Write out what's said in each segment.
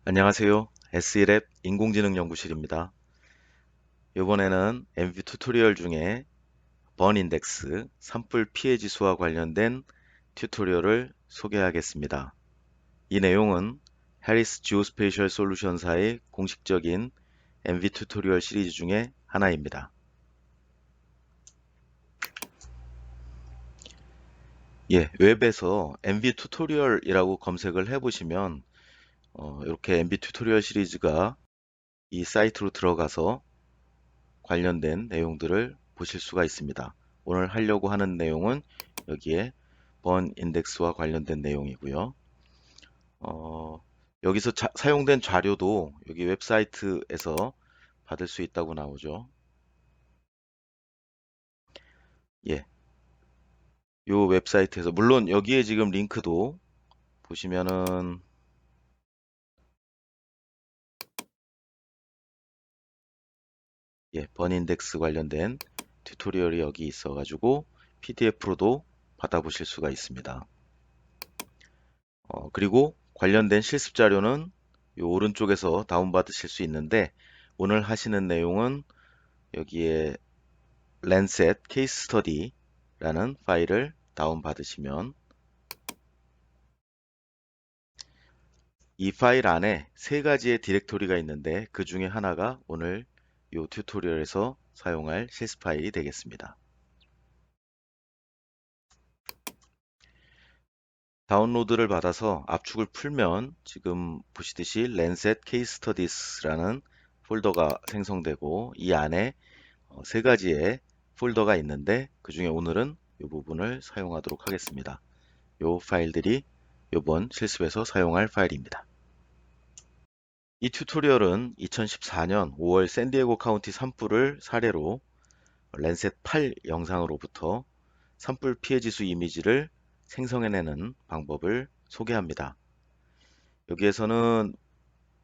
안녕하세요. SELab 인공지능 연구실입니다. 이번에는 MV 튜토리얼 중에 번 인덱스 산불 피해 지수와 관련된 튜토리얼을 소개하겠습니다. 이 내용은 해리스 지오스페이셜 솔루션사의 공식적인 MV 튜토리얼 시리즈 중에 하나입니다. 웹에서 MV 튜토리얼이라고 검색을 해보시면 이렇게 MV 튜토리얼 시리즈가 이 사이트로 들어가서 관련된 내용들을 보실 수가 있습니다. 오늘 하려고 하는 내용은 여기에 번 인덱스와 관련된 내용이고요. 여기서 사용된 자료도 여기 웹사이트에서 받을 수 있다고 나오죠. 예, 요 웹사이트에서 물론 여기에 지금 링크도 보시면은 번 인덱스 관련된 튜토리얼이 여기 있어가지고 PDF로도 받아보실 수가 있습니다. 그리고 관련된 실습 자료는 이 오른쪽에서 다운받으실 수 있는데 오늘 하시는 내용은 여기에 랜셋 케이스 스터디라는 파일을 다운받으시면 이 파일 안에 세 가지의 디렉토리가 있는데 그 중에 하나가 오늘 이 튜토리얼에서 사용할 실습 파일이 되겠습니다. 다운로드를 받아서 압축을 풀면 지금 보시듯이 랜셋 케이스 스터디스라는 폴더가 생성되고 이 안에 세 가지의 폴더가 있는데 그 중에 오늘은 이 부분을 사용하도록 하겠습니다. 이 파일들이 이번 실습에서 사용할 파일입니다. 이 튜토리얼은 2014년 5월 샌디에고 카운티 산불을 사례로 랜셋 8 영상으로부터 산불 피해 지수 이미지를 생성해내는 방법을 소개합니다. 여기에서는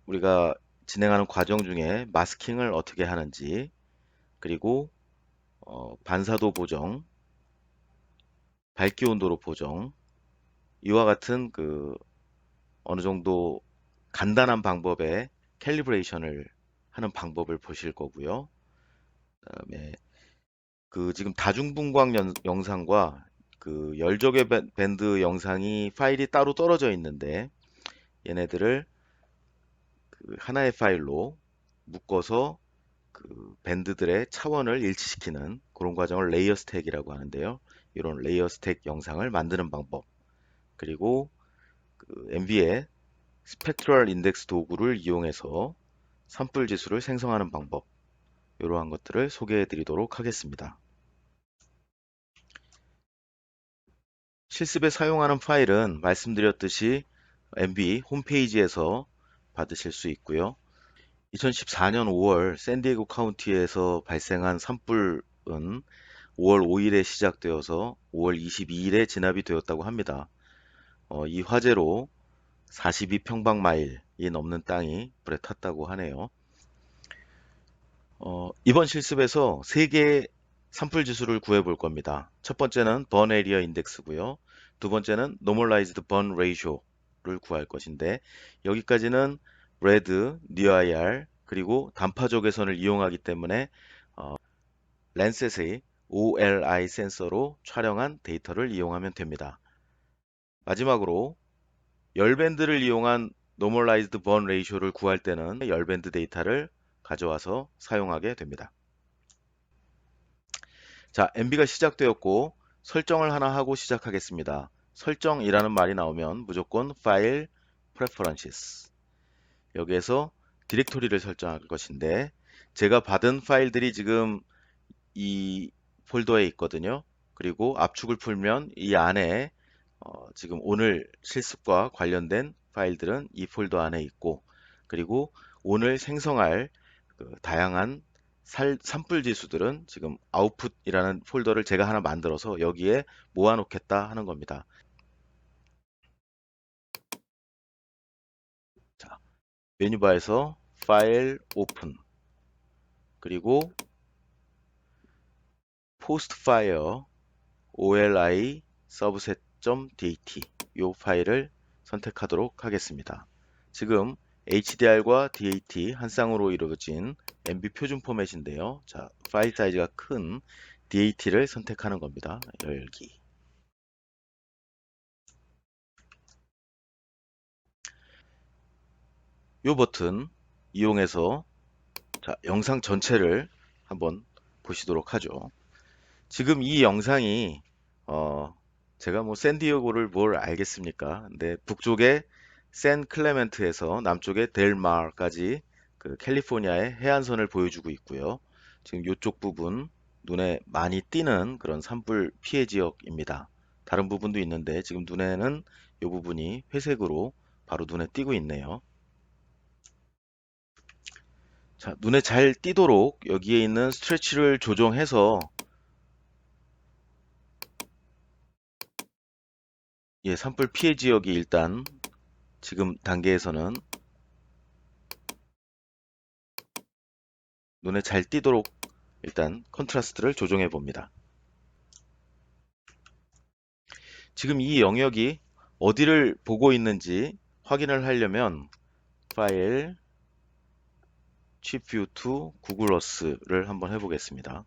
우리가 진행하는 과정 중에 마스킹을 어떻게 하는지 그리고 반사도 보정, 밝기 온도로 보정, 이와 같은 어느 정도 간단한 방법의 캘리브레이션을 하는 방법을 보실 거고요. 그다음에 지금 다중분광 영상과 열조개 밴드 영상이 파일이 따로 떨어져 있는데 얘네들을 하나의 파일로 묶어서 밴드들의 차원을 일치시키는 그런 과정을 레이어 스택이라고 하는데요. 이런 레이어 스택 영상을 만드는 방법 그리고 MV의 스펙트럴 인덱스 도구를 이용해서 산불 지수를 생성하는 방법 이러한 것들을 소개해 드리도록 하겠습니다. 실습에 사용하는 파일은 말씀드렸듯이 MV 홈페이지에서 받으실 수 있고요. 2014년 5월 샌디에고 카운티에서 발생한 산불은 5월 5일에 시작되어서 5월 22일에 진압이 되었다고 합니다. 이 화재로 42평방마일이 넘는 땅이 불에 탔다고 하네요. 이번 실습에서 3개의 산불 지수를 구해 볼 겁니다. 첫 번째는 burn area index고요. 두 번째는 normalized burn ratio를 구할 것인데 여기까지는 red, near, 그리고 단파 적외선을 이용하기 때문에 랜셋의 OLI 센서로 촬영한 데이터를 이용하면 됩니다. 마지막으로 열밴드를 이용한 normalized burn ratio를 구할 때는 열밴드 데이터를 가져와서 사용하게 됩니다. 자, MV가 시작되었고 설정을 하나 하고 시작하겠습니다. 설정이라는 말이 나오면 무조건 File Preferences 여기에서 디렉토리를 설정할 것인데 제가 받은 파일들이 지금 이 폴더에 있거든요. 그리고 압축을 풀면 이 안에 지금 오늘 실습과 관련된 파일들은 이 폴더 안에 있고 그리고 오늘 생성할 다양한 산불 지수들은 지금 아웃풋이라는 폴더를 제가 하나 만들어서 여기에 모아 놓겠다 하는 겁니다. 자, 메뉴바에서 파일 오픈 그리고 포스트 파이어 oli subset.dat 이 파일을 선택하도록 하겠습니다. 지금 HDR과 DAT 한 쌍으로 이루어진 MB 표준 포맷인데요. 자, 파일 사이즈가 큰 DAT를 선택하는 겁니다. 열기. 이 버튼 이용해서 자, 영상 전체를 한번 보시도록 하죠. 지금 이 영상이 제가 뭐 샌디에고를 뭘 알겠습니까? 근데 북쪽에 샌 클레멘트에서 남쪽에 델마까지 그 캘리포니아의 해안선을 보여주고 있고요. 지금 이쪽 부분 눈에 많이 띄는 그런 산불 피해 지역입니다. 다른 부분도 있는데 지금 눈에는 이 부분이 회색으로 바로 눈에 띄고 있네요. 자, 눈에 잘 띄도록 여기에 있는 스트레치를 조정해서 예, 산불 피해 지역이 일단 지금 단계에서는 눈에 잘 띄도록 일단 컨트라스트를 조정해 봅니다. 지금 이 영역이 어디를 보고 있는지 확인을 하려면 파일, Chip View to Google Earth를 한번 해보겠습니다.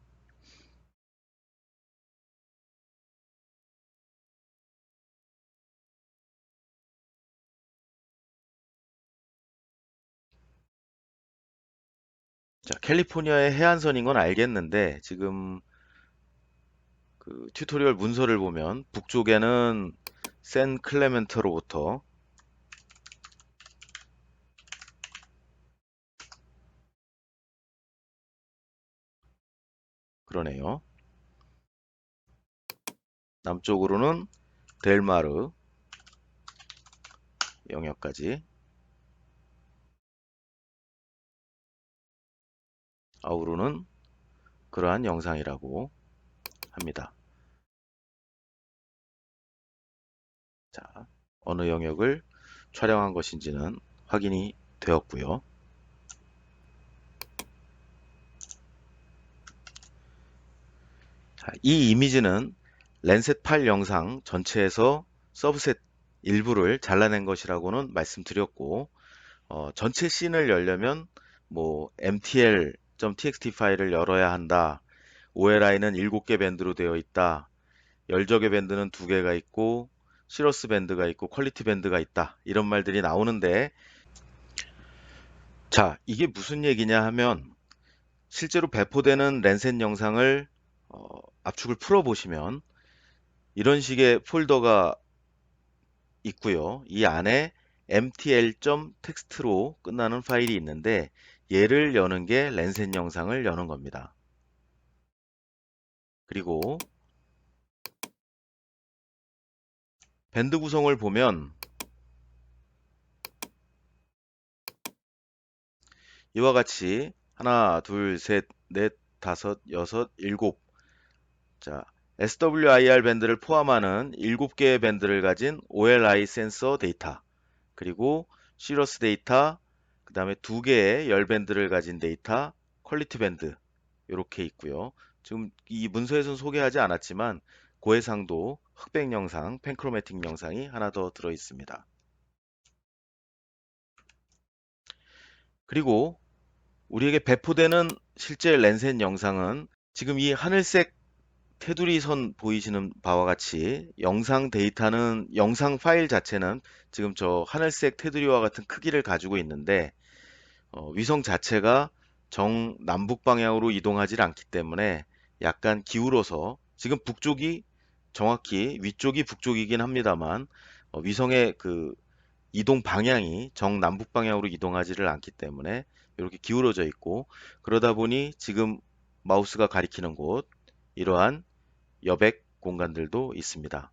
자, 캘리포니아의 해안선인 건 알겠는데 지금 그 튜토리얼 문서를 보면 북쪽에는 샌 클레멘트로부터 그러네요. 남쪽으로는 델마르 영역까지 아우르는 그러한 영상이라고 합니다. 자, 어느 영역을 촬영한 것인지는 확인이 되었고요. 자, 이 이미지는 랜셋 8 영상 전체에서 서브셋 일부를 잘라낸 것이라고는 말씀드렸고 전체 씬을 열려면 뭐 mtl.txt 파일을 열어야 한다. OLI는 7개 밴드로 되어 있다. 열적의 밴드는 2개가 있고 시러스 밴드가 있고 퀄리티 밴드가 있다. 이런 말들이 나오는데 자, 이게 무슨 얘기냐 하면 실제로 배포되는 랜셋 영상을 압축을 풀어 보시면 이런 식의 폴더가 있고요. 이 안에 mtl.txt로 끝나는 파일이 있는데 얘를 여는 게 랜셋 영상을 여는 겁니다. 그리고 밴드 구성을 보면 이와 같이 하나, 둘, 셋, 넷, 다섯, 여섯, 일곱 자, SWIR 밴드를 포함하는 7개의 밴드를 가진 OLI 센서 데이터 그리고 시러스 데이터 그 다음에 2개의 열 밴드를 가진 데이터 퀄리티 밴드 이렇게 있고요. 지금 이 문서에서는 소개하지 않았지만 고해상도 흑백 영상, 펜크로매틱 영상이 하나 더 들어 있습니다. 그리고 우리에게 배포되는 실제 랜센 영상은 지금 이 하늘색 테두리 선 보이시는 바와 같이 영상 데이터는 영상 파일 자체는 지금 저 하늘색 테두리와 같은 크기를 가지고 있는데 위성 자체가 정 남북 방향으로 이동하지 않기 때문에 약간 기울어서 지금 북쪽이 정확히 위쪽이 북쪽이긴 합니다만 위성의 그 이동 방향이 정 남북 방향으로 이동하지를 않기 때문에 이렇게 기울어져 있고 그러다 보니 지금 마우스가 가리키는 곳 이러한 여백 공간들도 있습니다.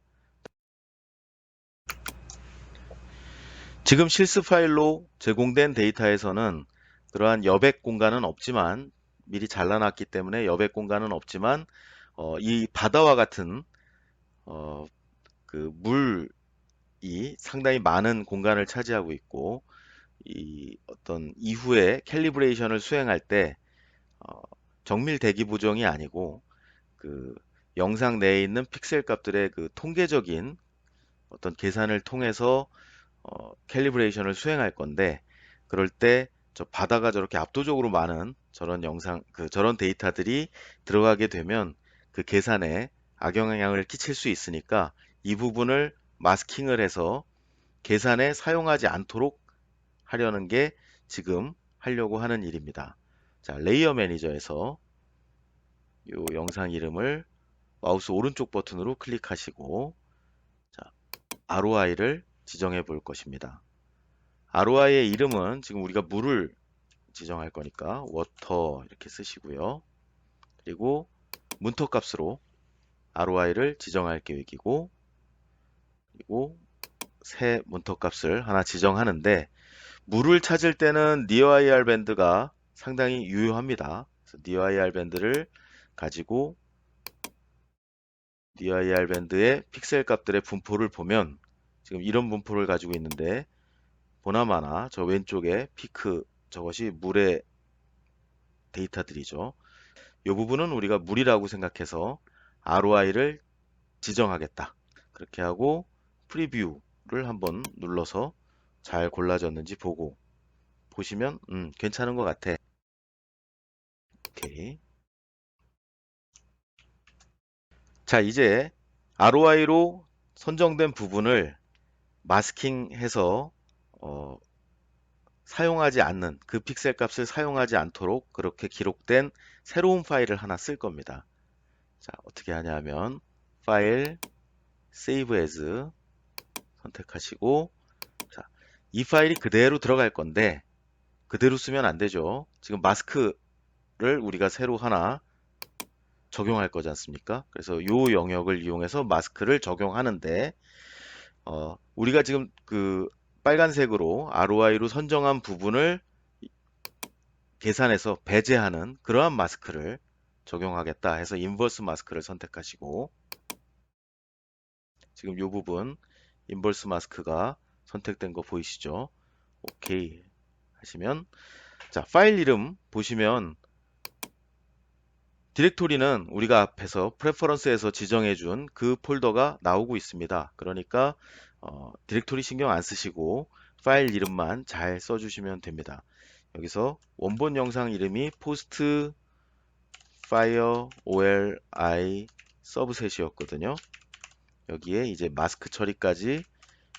지금 실습 파일로 제공된 데이터에서는 그러한 여백 공간은 없지만 미리 잘라놨기 때문에 여백 공간은 없지만 이 바다와 같은 그 물이 상당히 많은 공간을 차지하고 있고 이 어떤 이후에 캘리브레이션을 수행할 때 어, 정밀 대기 보정이 아니고 그 영상 내에 있는 픽셀 값들의 그 통계적인 어떤 계산을 통해서 캘리브레이션을 수행할 건데 그럴 때 저 바다가 저렇게 압도적으로 많은 저런 저런 데이터들이 들어가게 되면 그 계산에 악영향을 끼칠 수 있으니까 이 부분을 마스킹을 해서 계산에 사용하지 않도록 하려는 게 지금 하려고 하는 일입니다. 자, 레이어 매니저에서 이 영상 이름을 마우스 오른쪽 버튼으로 클릭하시고 자, ROI를 지정해 볼 것입니다. ROI의 이름은 지금 우리가 물을 지정할 거니까 워터 이렇게 쓰시고요. 그리고 문터 값으로 ROI를 지정할 계획이고 그리고 새 문터 값을 하나 지정하는데 물을 찾을 때는 near 밴드가 상당히 유효합니다. 그래서 near 밴드를 가지고 near 밴드의 픽셀 값들의 분포를 보면 지금 이런 분포를 가지고 있는데 보나마나 저 왼쪽에 피크 저것이 물의 데이터들이죠. 이 부분은 우리가 물이라고 생각해서 ROI를 지정하겠다. 그렇게 하고 프리뷰를 한번 눌러서 잘 골라졌는지 보시면 괜찮은 것 같아. 오케이. 자, 이제 ROI로 선정된 부분을 마스킹해서 사용하지 않는 그 픽셀 값을 사용하지 않도록 그렇게 기록된 새로운 파일을 하나 쓸 겁니다. 자, 어떻게 하냐면 파일 Save as 선택하시고 자, 이 파일이 그대로 들어갈 건데 그대로 쓰면 안 되죠. 지금 마스크를 우리가 새로 하나 적용할 거지 않습니까? 그래서 이 영역을 이용해서 마스크를 적용하는데 우리가 지금 그 빨간색으로 ROI로 선정한 부분을 계산해서 배제하는 그러한 마스크를 적용하겠다 해서 인버스 마스크를 선택하시고 지금 이 부분 인버스 마스크가 선택된 거 보이시죠? 오케이 하시면 자 파일 이름 보시면 디렉토리는 우리가 앞에서 프레퍼런스에서 지정해 준 그 폴더가 나오고 있습니다. 그러니까 디렉토리 신경 안 쓰시고 파일 이름만 잘 써주시면 됩니다. 여기서 원본 영상 이름이 포스트 파이어 OLI 서브셋이었거든요. 여기에 이제 마스크 처리까지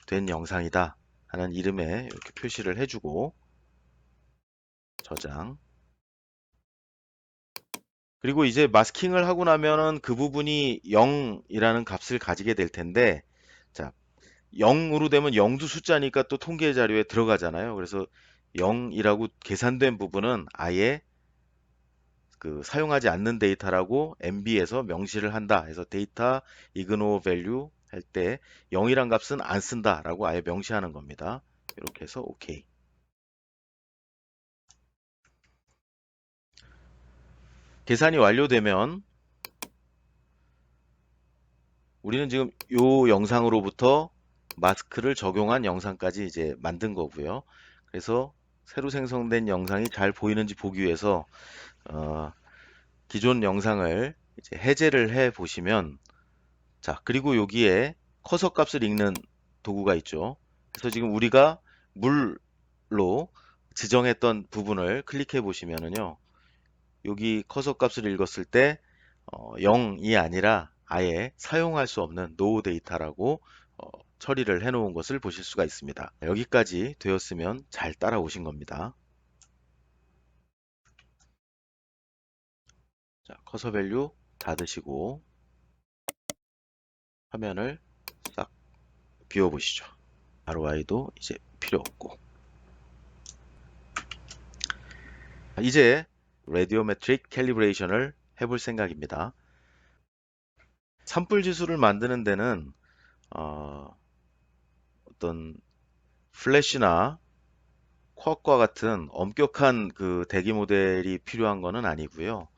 된 영상이다 하는 이름에 이렇게 표시를 해주고 저장. 그리고 이제 마스킹을 하고 나면은 그 부분이 0이라는 값을 가지게 될 텐데 자 0으로 되면 0도 숫자니까 또 통계 자료에 들어가잖아요. 그래서 0이라고 계산된 부분은 아예 그 사용하지 않는 데이터라고 MB에서 명시를 한다 해서 데이터 ignore value 할 때 0이란 값은 안 쓴다라고 아예 명시하는 겁니다. 이렇게 해서 OK. 계산이 완료되면 우리는 지금 이 영상으로부터 마스크를 적용한 영상까지 이제 만든 거고요. 그래서 새로 생성된 영상이 잘 보이는지 보기 위해서 기존 영상을 이제 해제를 해 보시면 자 그리고 여기에 커서 값을 읽는 도구가 있죠. 그래서 지금 우리가 물로 지정했던 부분을 클릭해 보시면은요. 여기 커서 값을 읽었을 때 0이 아니라 아예 사용할 수 없는 노 데이터라고 처리를 해 놓은 것을 보실 수가 있습니다. 여기까지 되었으면 잘 따라오신 겁니다. 자, 커서 밸류 닫으시고 화면을 싹 비워보시죠. ROI도 이제 필요 없고 이제 레디오메트릭 캘리브레이션을 해볼 생각입니다. 산불 지수를 만드는 데는 어떤 플래시나 쿼과 같은 엄격한 그 대기 모델이 필요한 것은 아니고요.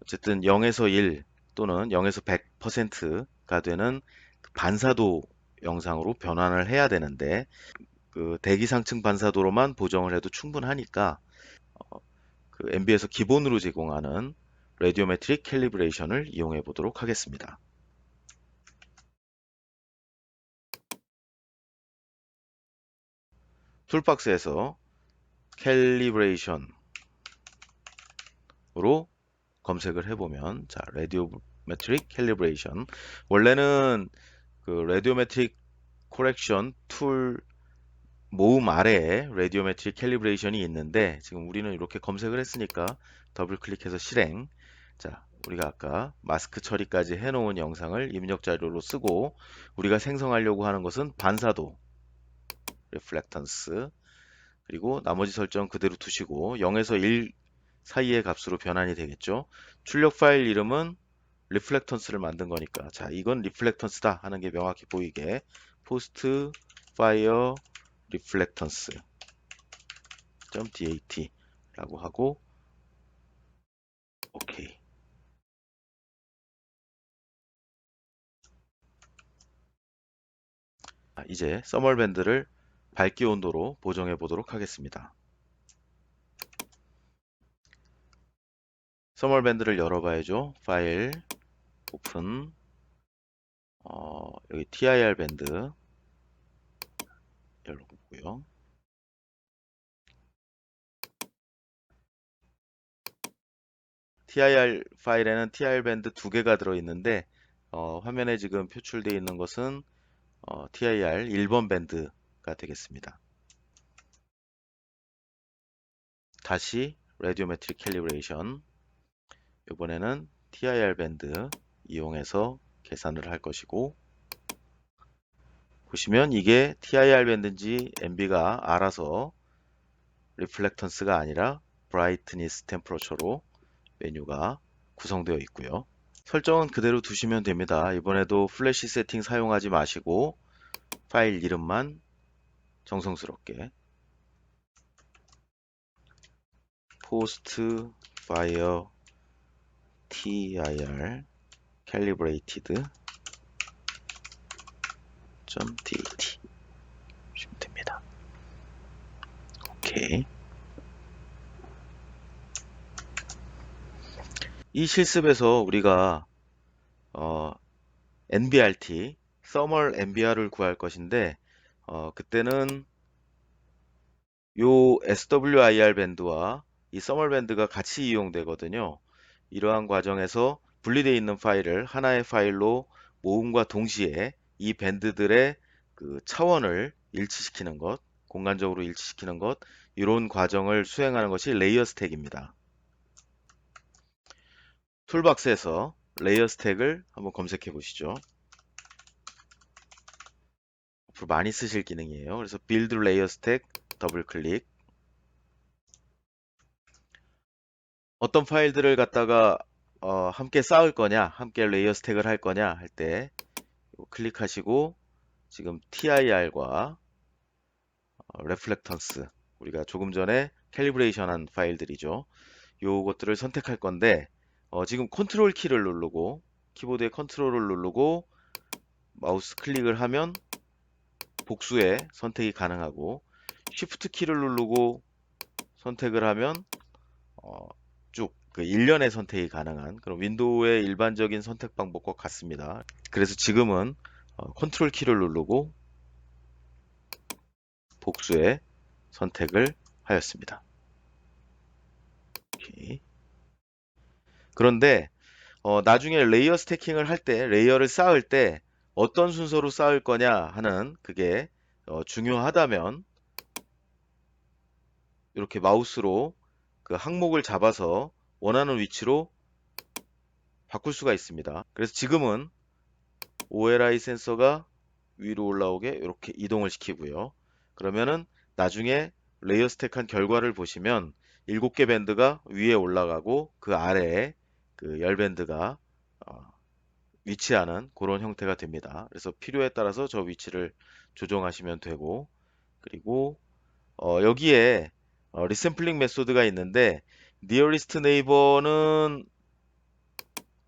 어쨌든 0에서 1 또는 0에서 100%가 되는 반사도 영상으로 변환을 해야 되는데 그 대기 상층 반사도로만 보정을 해도 충분하니까 그 MB에서 기본으로 제공하는 레디오메트릭 캘리브레이션을 이용해 보도록 하겠습니다. 툴박스에서 캘리브레이션으로 검색을 해보면, 자, 레디오메트릭 캘리브레이션. 원래는 그 레디오메트릭 코렉션 툴 모음 아래에 레디오메트릭 캘리브레이션이 있는데, 지금 우리는 이렇게 검색을 했으니까 더블 클릭해서 실행. 자, 우리가 아까 마스크 처리까지 해놓은 영상을 입력 자료로 쓰고, 우리가 생성하려고 하는 것은 반사도, 리플렉턴스, 그리고 나머지 설정 그대로 두시고 0에서 1 사이의 값으로 변환이 되겠죠. 출력 파일 이름은 리플렉턴스를 만든 거니까, 자, 이건 리플렉턴스다 하는 게 명확히 보이게 포스트 파이어 리플렉턴스 .dat 라고 하고 오케이. 이제 서멀 밴드를 밝기 온도로 보정해 보도록 하겠습니다. 서멀 밴드를 열어봐야죠. 파일 오픈, 여기 TIR 밴드 열어보고요. TIR 파일에는 TIR 밴드 두 개가 들어있는데, 화면에 지금 표출되어 있는 것은 TIR 1번 밴드가 되겠습니다. 다시 레디오메트릭 캘리브레이션, 이번에는 TIR 밴드 이용해서 계산을 할 것이고, 보시면 이게 TIR 밴드인지 MB가 알아서 리플렉턴스가 아니라 브라이트니스 템퍼러처로 메뉴가 구성되어 있고요. 설정은 그대로 두시면 됩니다. 이번에도 플래시 세팅 사용하지 마시고 파일 이름만 정성스럽게 포스트 파이어 TIR calibrated .dat 보시면 됩니다. 오케이. 이 실습에서 우리가 NBRT, Thermal NBR을 구할 것인데, 그때는 요 SWIR 밴드와 이 Thermal 밴드가 같이 이용되거든요. 이러한 과정에서 분리되어 있는 파일을 하나의 파일로 모음과 동시에 이 밴드들의 그 차원을 일치시키는 것, 공간적으로 일치시키는 것, 이런 과정을 수행하는 것이 레이어 스택입니다. 툴박스에서 레이어 스택을 한번 검색해 보시죠. 앞으로 많이 쓰실 기능이에요. 그래서 빌드 레이어 스택 더블 클릭. 어떤 파일들을 갖다가 함께 쌓을 거냐, 함께 레이어 스택을 할 거냐 할 때 클릭하시고, 지금 TIR과 레플렉턴스, 우리가 조금 전에 캘리브레이션 한 파일들이죠. 요것들을 선택할 건데, 지금 컨트롤 키를 누르고, 키보드의 컨트롤을 누르고 마우스 클릭을 하면 복수의 선택이 가능하고, 쉬프트 키를 누르고 선택을 하면 쭉 그 일련의 선택이 가능한 그런 윈도우의 일반적인 선택 방법과 같습니다. 그래서 지금은 컨트롤 키를 누르고 복수의 선택을 하였습니다. 오케이. 그런데 나중에 레이어 스태킹을 할 때, 레이어를 쌓을 때 어떤 순서로 쌓을 거냐 하는 그게 중요하다면, 이렇게 마우스로 그 항목을 잡아서 원하는 위치로 바꿀 수가 있습니다. 그래서 지금은 OLI 센서가 위로 올라오게 이렇게 이동을 시키고요. 그러면은 나중에 레이어 스택한 결과를 보시면 7개 밴드가 위에 올라가고 그 아래에 그 10밴드가 위치하는 그런 형태가 됩니다. 그래서 필요에 따라서 저 위치를 조정하시면 되고, 그리고 여기에 리샘플링 메소드가 있는데, nearest neighbor는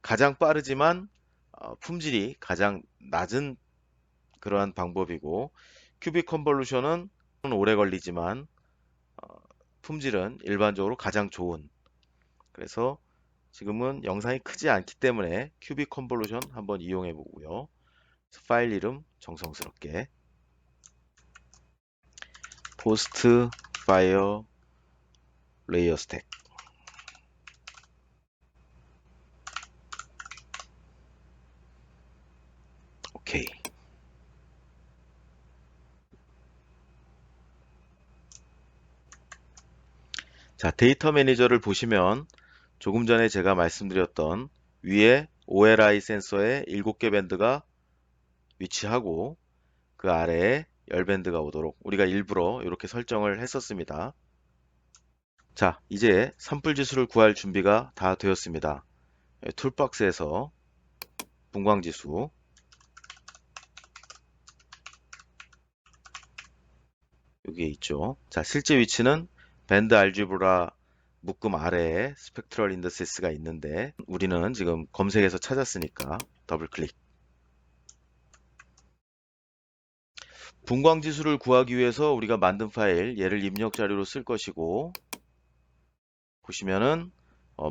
가장 빠르지만 품질이 가장 낮은 그러한 방법이고, 큐빅 컨볼루션은 오래 걸리지만 품질은 일반적으로 가장 좋은, 그래서 지금은 영상이 크지 않기 때문에 큐빅 컨볼루션 한번 이용해 보고요. 파일 이름 정성스럽게 포스트 파이어 레이어 스택. 오케이. 자, 데이터 매니저를 보시면 조금 전에 제가 말씀드렸던 위에 OLI 센서에 7개 밴드가 위치하고 그 아래에 10밴드가 오도록 우리가 일부러 이렇게 설정을 했었습니다. 자, 이제 산불 지수를 구할 준비가 다 되었습니다. 툴박스에서 분광 지수 여기에 있죠. 자, 실제 위치는 밴드 알지브라 묶음 아래에 스펙트럴 인더시스가 있는데 우리는 지금 검색해서 찾았으니까 더블 클릭. 분광 지수를 구하기 위해서 우리가 만든 파일 얘를 입력 자료로 쓸 것이고 보시면은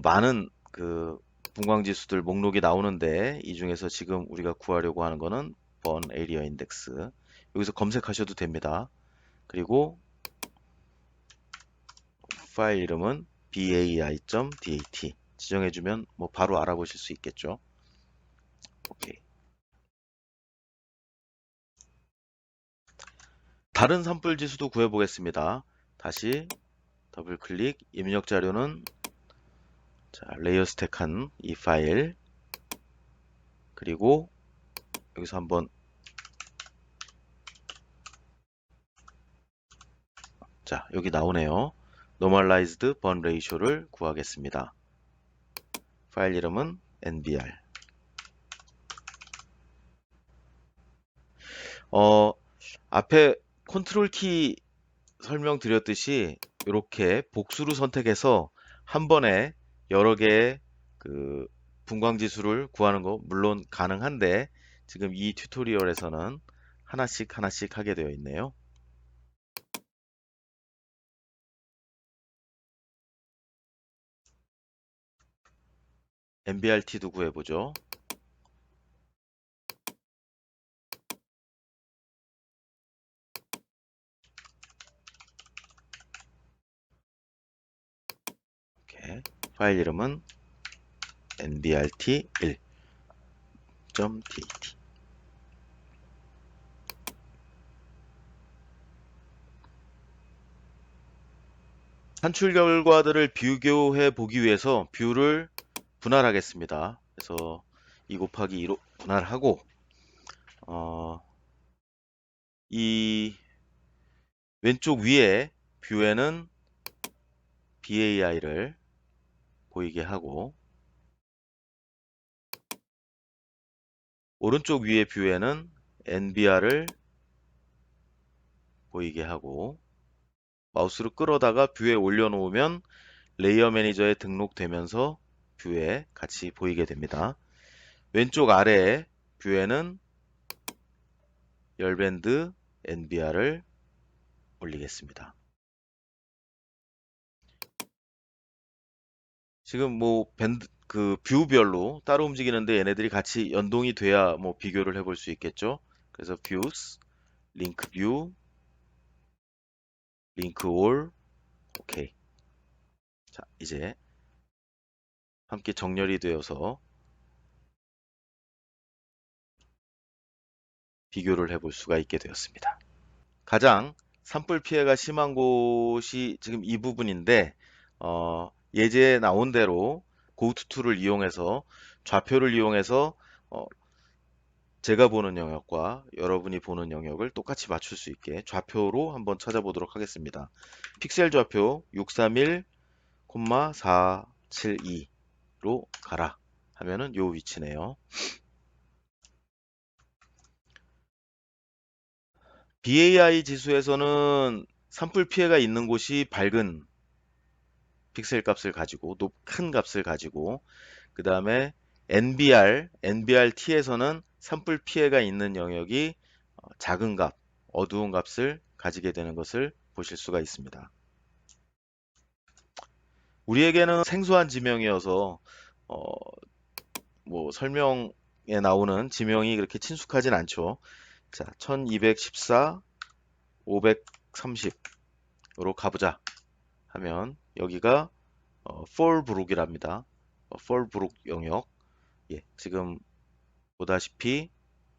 많은 그 분광 지수들 목록이 나오는데 이 중에서 지금 우리가 구하려고 하는 거는 burn area index. 여기서 검색하셔도 됩니다. 그리고 파일 이름은 bai.dat 지정해주면 뭐 바로 알아보실 수 있겠죠. 오케이. 다른 산불 지수도 구해보겠습니다. 다시 더블 클릭. 입력 자료는 자, 레이어 스택한 이 파일 그리고 여기서 한번 자 여기 나오네요. Normalized burn ratio를 구하겠습니다. 파일 이름은 nbr. 앞에 컨트롤 키 설명드렸듯이 이렇게 복수로 선택해서 한 번에 여러 개의 그 분광 지수를 구하는 거 물론 가능한데 지금 이 튜토리얼에서는 하나씩 하나씩 하게 되어 있네요. NBRT도 구해보죠. 이렇게 파일 이름은 nbrt1.dat. 산출 결과들을 비교해 보기 위해서 뷰를 분할하겠습니다. 그래서 2 곱하기 2로 분할하고 이 왼쪽 위에 뷰에는 BAI를 보이게 하고 오른쪽 위에 뷰에는 NBR을 보이게 하고 마우스로 끌어다가 뷰에 올려놓으면 레이어 매니저에 등록되면서 뷰에 같이 보이게 됩니다. 왼쪽 아래에 뷰에는 열밴드 NBR을 올리겠습니다. 지금 뭐 밴드 그 뷰별로 따로 움직이는데 얘네들이 같이 연동이 돼야 뭐 비교를 해볼 수 있겠죠. 그래서 views, link view, link all, 오케이. 자, 이제 함께 정렬이 되어서 비교를 해볼 수가 있게 되었습니다. 가장 산불 피해가 심한 곳이 지금 이 부분인데 예제에 나온 대로 고투2를 이용해서 좌표를 이용해서 제가 보는 영역과 여러분이 보는 영역을 똑같이 맞출 수 있게 좌표로 한번 찾아보도록 하겠습니다. 픽셀 좌표 631,472로 가라 하면은 요 위치네요. BAI 지수에서는 산불 피해가 있는 곳이 밝은 픽셀 값을 가지고 큰 값을 가지고 그 다음에 NBRT에서는 산불 피해가 있는 영역이 작은 값, 어두운 값을 가지게 되는 것을 보실 수가 있습니다. 우리에게는 생소한 지명이어서 뭐 설명에 나오는 지명이 그렇게 친숙하진 않죠. 자, 1214, 530으로 가보자 하면 여기가 폴브룩이랍니다. 폴브룩 영역. 예, 지금 보다시피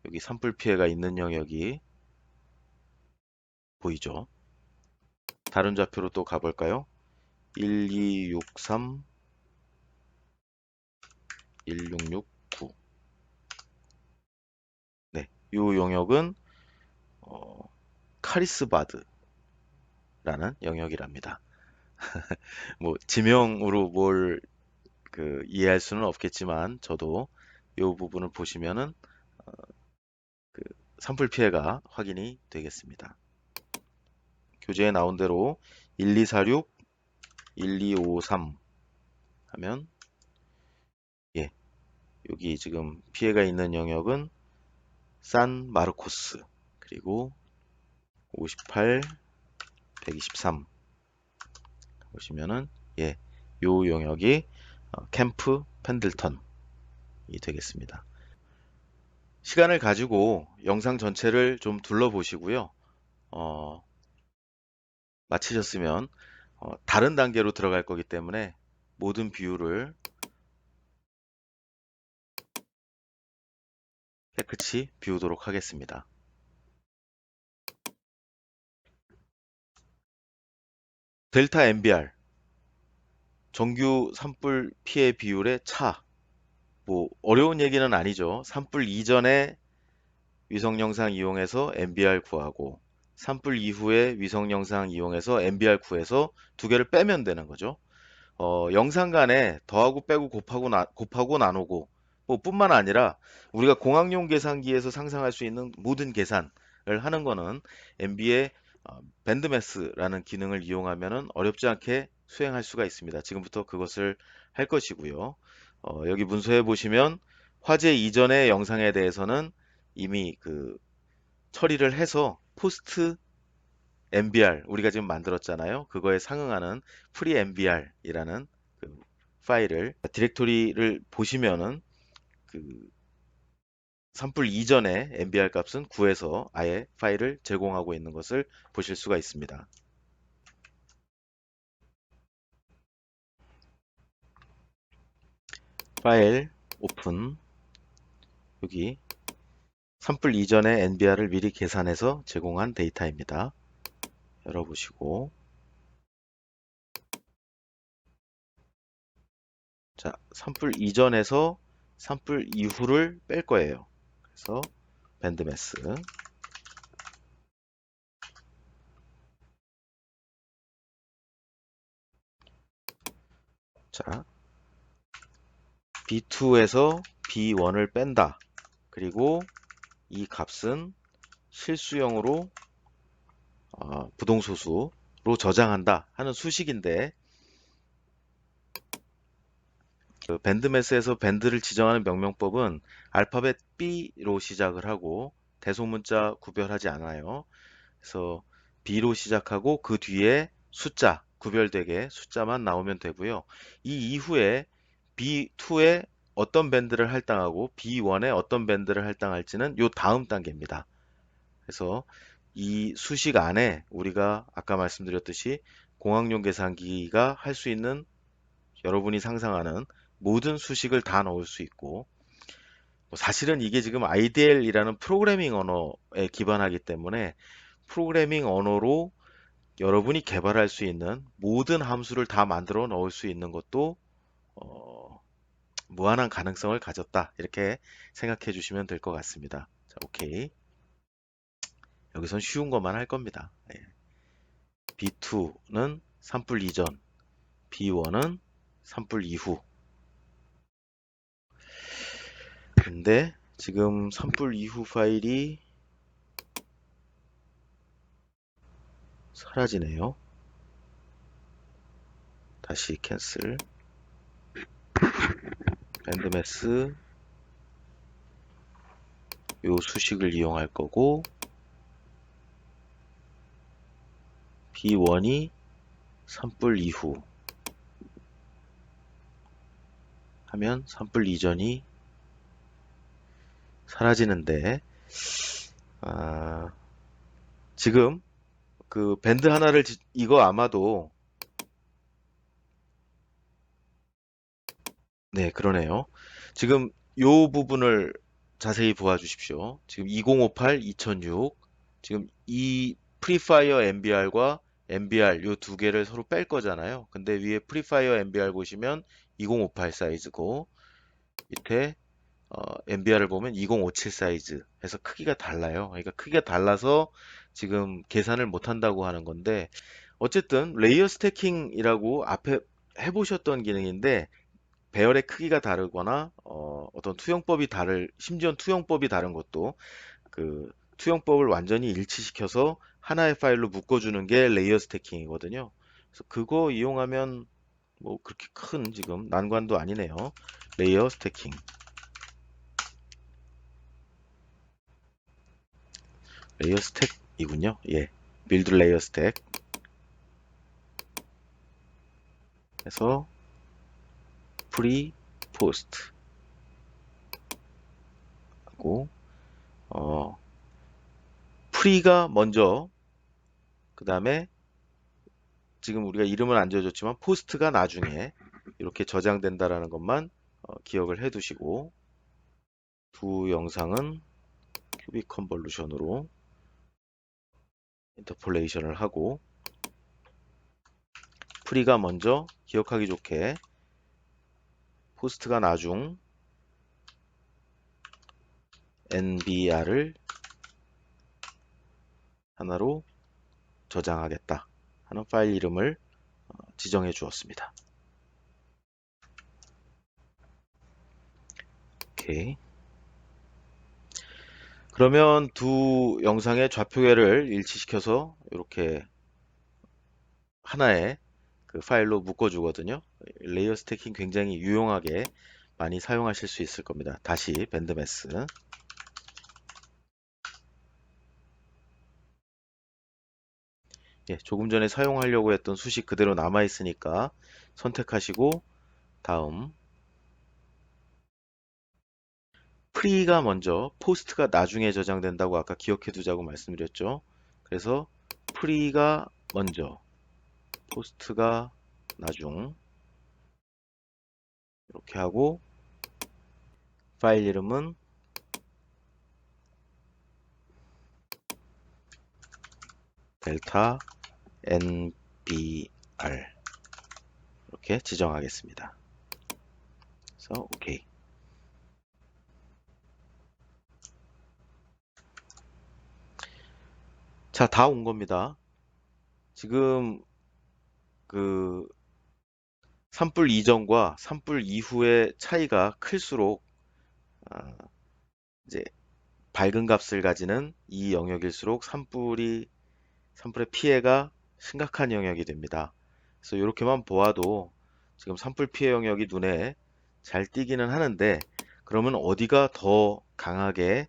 여기 산불 피해가 있는 영역이 보이죠. 다른 좌표로 또 가볼까요? 1263, 1669. 네, 이 영역은 카리스바드라는 영역이랍니다. 뭐 지명으로 뭘 이해할 수는 없겠지만 저도 이 부분을 보시면은 그 산불 피해가 확인이 되겠습니다. 교재에 나온 대로 1246, 1253 하면 예, 여기 지금 피해가 있는 영역은 산 마르코스 그리고 58, 123 보시면은 예, 요 영역이 캠프 펜들턴이 되겠습니다. 시간을 가지고 영상 전체를 좀 둘러보시고요. 마치셨으면 다른 단계로 들어갈 거기 때문에 모든 뷰를 깨끗이 비우도록 하겠습니다. 델타 MBR 정규 산불 피해 비율의 차. 뭐 어려운 얘기는 아니죠. 산불 이전에 위성 영상 이용해서 MBR 구하고 산불 이후에 위성 영상 이용해서 MBR 구해서 두 개를 빼면 되는 거죠. 영상 간에 더하고 빼고 곱하고 나누고 뭐 뿐만 아니라 우리가 공학용 계산기에서 상상할 수 있는 모든 계산을 하는 거는 MB의 밴드매스라는 기능을 이용하면은 어렵지 않게 수행할 수가 있습니다. 지금부터 그것을 할 것이고요. 여기 문서에 보시면 화재 이전의 영상에 대해서는 이미 처리를 해서 포스트 MBR 우리가 지금 만들었잖아요. 그거에 상응하는 프리 MBR이라는 파일을 디렉토리를 보시면은 그 산불 이전에 MBR 값은 구해서 아예 파일을 제공하고 있는 것을 보실 수가 있습니다. 파일 오픈 여기 산불 이전에 NBR을 미리 계산해서 제공한 데이터입니다. 열어보시고 자, 산불 이전에서 산불 이후를 뺄 거예요. 그래서 밴드매스 자, B2에서 B1을 뺀다. 그리고 이 값은 실수형으로 부동소수로 저장한다 하는 수식인데 밴드매스에서 밴드를 지정하는 명명법은 알파벳 B로 시작을 하고 대소문자 구별하지 않아요. 그래서 B로 시작하고 그 뒤에 숫자 구별되게 숫자만 나오면 되고요. 이 이후에 B2에 어떤 밴드를 할당하고 B1에 어떤 밴드를 할당할지는 요 다음 단계입니다. 그래서 이 수식 안에 우리가 아까 말씀드렸듯이 공학용 계산기가 할 수 있는 여러분이 상상하는 모든 수식을 다 넣을 수 있고 사실은 이게 지금 IDL이라는 프로그래밍 언어에 기반하기 때문에 프로그래밍 언어로 여러분이 개발할 수 있는 모든 함수를 다 만들어 넣을 수 있는 것도 무한한 가능성을 가졌다. 이렇게 생각해 주시면 될 것 같습니다. 자, 오케이. 여기선 쉬운 것만 할 겁니다. B2는 산불 이전, B1은 산불 이후. 근데 지금 산불 이후 파일이 사라지네요. 다시 캔슬. 밴드매스 요 수식을 이용할 거고 B1이 산불 이후 하면 산불 이전이 사라지는데 지금 밴드 하나를 이거 아마도 네, 그러네요. 지금 요 부분을 자세히 보아주십시오. 지금 2058, 2006, 지금 이 프리파이어 MBR과 MBR 요 두 개를 서로 뺄 거잖아요. 근데 위에 프리파이어 MBR 보시면 2058 사이즈고 밑에 MBR을 보면 2057 사이즈 해서 크기가 달라요. 그러니까 크기가 달라서 지금 계산을 못 한다고 하는 건데 어쨌든 레이어 스태킹이라고 앞에 해보셨던 기능인데 배열의 크기가 다르거나 어떤 투영법이 심지어 투영법이 다른 것도 그 투영법을 완전히 일치시켜서 하나의 파일로 묶어주는 게 레이어 스태킹이거든요. 그래서 그거 이용하면 뭐 그렇게 큰 지금 난관도 아니네요. 레이어 스태킹. 레이어 스택이군요. 예. 빌드 레이어 스택 해서 프리 포스트 하고 어 프리가 먼저 그 다음에 지금 우리가 이름은 안 지어줬지만 포스트가 나중에 이렇게 저장된다라는 것만 기억을 해 두시고 두 영상은 큐빅 컨볼루션으로 인터폴레이션을 하고 프리가 먼저 기억하기 좋게 포스트가 나중 NBR을 하나로 저장하겠다 하는 파일 이름을 지정해 주었습니다. 오케이. 그러면 두 영상의 좌표계를 일치시켜서 이렇게 하나의 그 파일로 묶어주거든요. 레이어 스태킹 굉장히 유용하게 많이 사용하실 수 있을 겁니다. 다시 밴드매스. 예, 조금 전에 사용하려고 했던 숱이 그대로 남아 있으니까 선택하시고 다음 프리가 먼저 포스트가 나중에 저장된다고 아까 기억해 두자고 말씀드렸죠. 그래서 프리가 먼저 포스트가 나중 이렇게 하고 파일 이름은 델타 NBR 이렇게 지정하겠습니다. 그래서 오케이. 자, 다 온 겁니다. 지금 그 산불 이전과 산불 이후의 차이가 클수록 아, 이제 밝은 값을 가지는 이 영역일수록 산불의 피해가 심각한 영역이 됩니다. 그래서 이렇게만 보아도 지금 산불 피해 영역이 눈에 잘 띄기는 하는데 그러면 어디가 더 강하게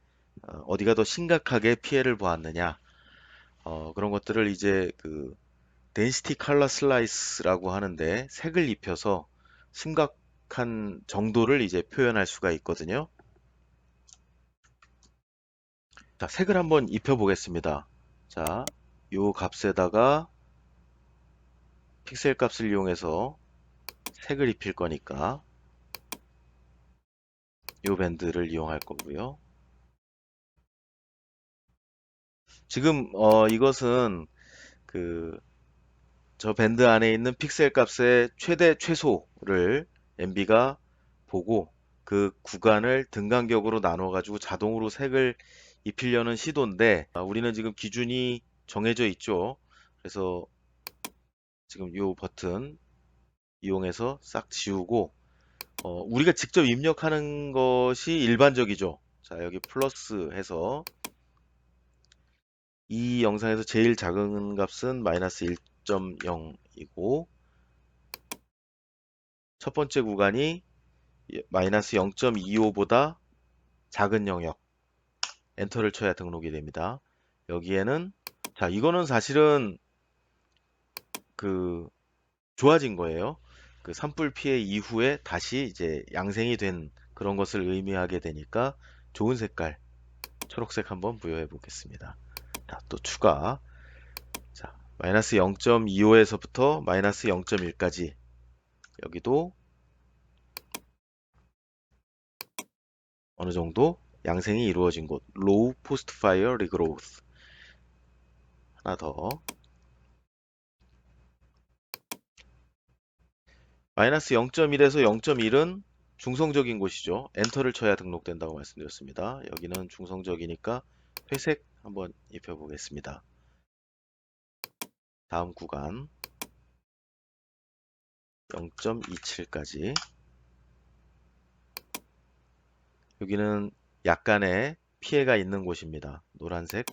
어디가 더 심각하게 피해를 보았느냐 그런 것들을 이제 그 덴시티 컬러 슬라이스라고 하는데 색을 입혀서 심각한 정도를 이제 표현할 수가 있거든요. 자, 색을 한번 입혀 보겠습니다. 자, 요 값에다가 픽셀 값을 이용해서 색을 입힐 거니까 요 밴드를 이용할 거고요. 지금 이것은 그 저 밴드 안에 있는 픽셀 값의 최대 최소를 MB가 보고 그 구간을 등간격으로 나눠 가지고 자동으로 색을 입히려는 시도인데 우리는 지금 기준이 정해져 있죠. 그래서 지금 이 버튼 이용해서 싹 지우고 우리가 직접 입력하는 것이 일반적이죠. 자, 여기 플러스 해서 이 영상에서 제일 작은 값은 마이너스 1.0이고 첫 번째 구간이 마이너스 0.25보다 작은 영역 엔터를 쳐야 등록이 됩니다. 여기에는 자 이거는 사실은 그 좋아진 거예요. 그 산불 피해 이후에 다시 이제 양생이 된 그런 것을 의미하게 되니까 좋은 색깔 초록색 한번 부여해 보겠습니다. 자, 또 추가. 자, 마이너스 0.25에서부터 마이너스 0.1까지 여기도 어느 정도 양생이 이루어진 곳. low post fire regrowth. 하나 더. 마이너스 0.1에서 0.1은 중성적인 곳이죠. 엔터를 쳐야 등록된다고 말씀드렸습니다. 여기는 중성적이니까 회색 한번 입혀보겠습니다. 다음 구간 0.27까지. 여기는 약간의 피해가 있는 곳입니다. 노란색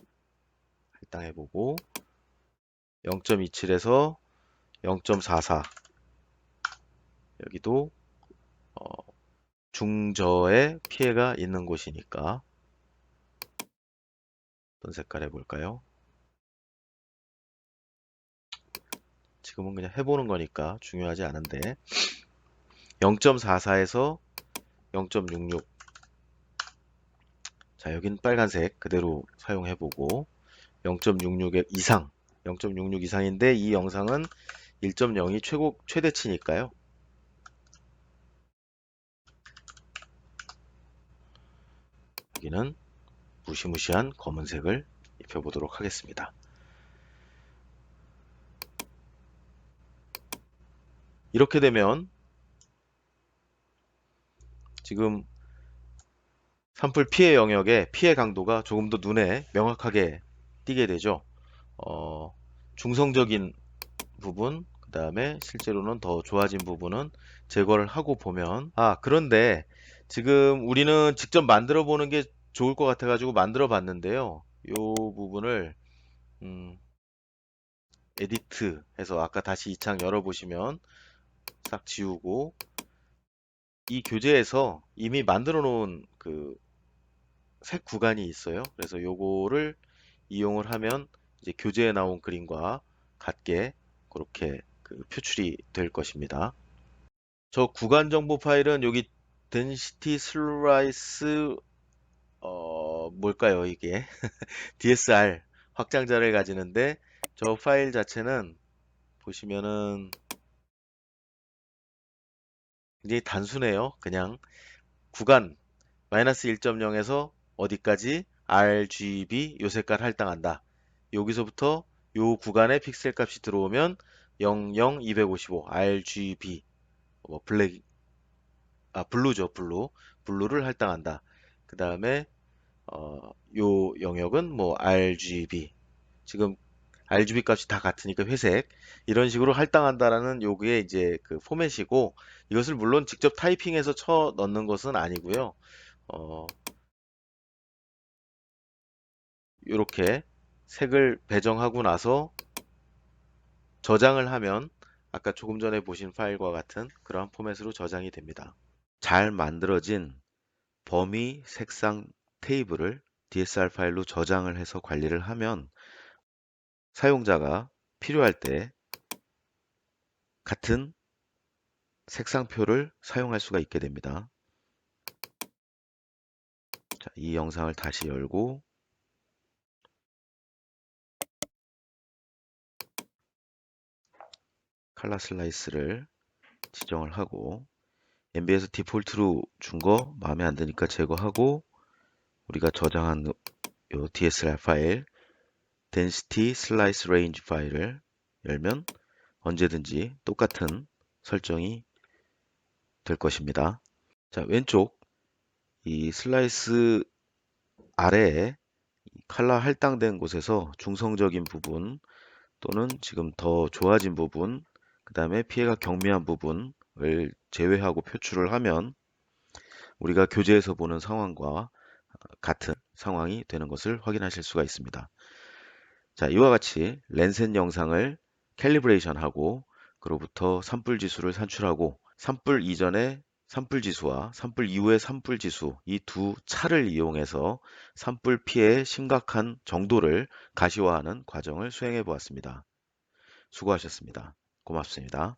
할당해보고 0.27에서 0.44 여기도 중저의 피해가 있는 곳이니까 어떤 색깔 해볼까요? 지금은 그냥 해보는 거니까 중요하지 않은데 0.44에서 0.66 자, 여긴 빨간색 그대로 사용해보고 0.66 이상 0.66 이상인데 이 영상은 1.0이 최대치니까요. 여기는 무시무시한 검은색을 입혀보도록 하겠습니다. 이렇게 되면 지금 산불 피해 영역의 피해 강도가 조금 더 눈에 명확하게 띄게 되죠. 중성적인 부분, 그 다음에 실제로는 더 좋아진 부분은 제거를 하고 보면 그런데 지금 우리는 직접 만들어 보는 게 좋을 것 같아 가지고 만들어 봤는데요. 이 부분을 에디트 해서 아까 다시 이 창 열어 보시면 싹 지우고 이 교재에서 이미 만들어 놓은 그 색 구간이 있어요. 그래서 요거를 이용을 하면 이제 교재에 나온 그림과 같게 그렇게 그 표출이 될 것입니다. 저 구간 정보 파일은 여기 density slice 뭘까요 이게 DSR 확장자를 가지는데 저 파일 자체는 보시면은 굉장히 단순해요. 그냥 구간 마이너스 1.0에서 어디까지 RGB 요 색깔 할당한다. 여기서부터 요 구간의 픽셀 값이 들어오면 00, 255 RGB 블랙 블루죠. 블루를 할당한다. 그 다음에 요 영역은 뭐 RGB 지금 RGB 값이 다 같으니까 회색 이런 식으로 할당한다라는 요게 이제 그 포맷이고 이것을 물론 직접 타이핑해서 쳐 넣는 것은 아니고요. 이렇게 색을 배정하고 나서 저장을 하면 아까 조금 전에 보신 파일과 같은 그러한 포맷으로 저장이 됩니다. 잘 만들어진 범위 색상 테이블을 DSR 파일로 저장을 해서 관리를 하면 사용자가 필요할 때 같은 색상표를 사용할 수가 있게 됩니다. 자, 이 영상을 다시 열고 컬러 슬라이스를 지정을 하고 MB에서 디폴트로 준 거 마음에 안 드니까 제거하고 우리가 저장한 요 DSR 파일 density slice range 파일을 열면 언제든지 똑같은 설정이 될 것입니다. 자, 왼쪽 이 슬라이스 아래에 컬러 할당된 곳에서 중성적인 부분 또는 지금 더 좋아진 부분 그 다음에 피해가 경미한 부분을 제외하고 표출을 하면 우리가 교재에서 보는 상황과 같은 상황이 되는 것을 확인하실 수가 있습니다. 자, 이와 같이 랜센 영상을 캘리브레이션 하고 그로부터 산불 지수를 산출하고 산불 이전의 산불 지수와 산불 이후의 산불 지수 이 두 차를 이용해서 산불 피해의 심각한 정도를 가시화하는 과정을 수행해 보았습니다. 수고하셨습니다. 고맙습니다.